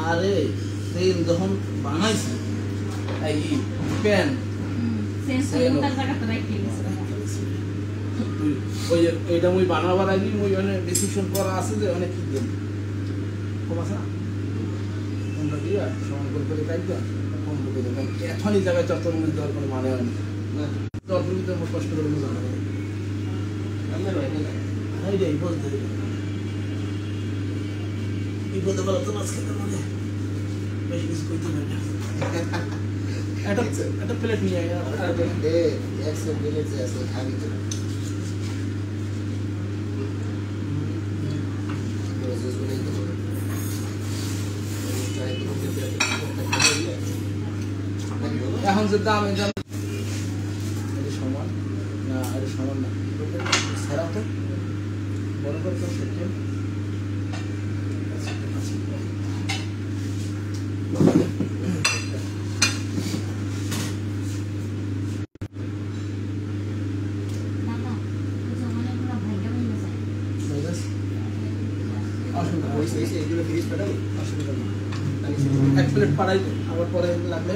আরে তেল যখন বানাইছি এই প্যান ওই এইটা মুই বানাবার আগে মুই অনেক ডিসিশন করা আছে যে অনেক কি দেব কম আছে না কোনটা দিয়া সমান করে কাটবা কম করে দেব এখনই জায়গায় চট্টগ্রামের দেওয়ার কোনো মানে হয় না চট্টগ্রামে আমার কষ্ট করে মজা লাগে আমার ভাই না এইটাই বলতে এই বলতে বলো তো মাছ খেতে মানে বেশি কিছু কইতে পারি না একটা প্লেট নিয়ে আয় এক সেকেন্ড প্লেট আছে খাবি তো এখন যে দাম সমান না আরে সমান না সারা তো বড় করে তো সেটা এক প্লেট পাড়াই আবার পরে লাগলে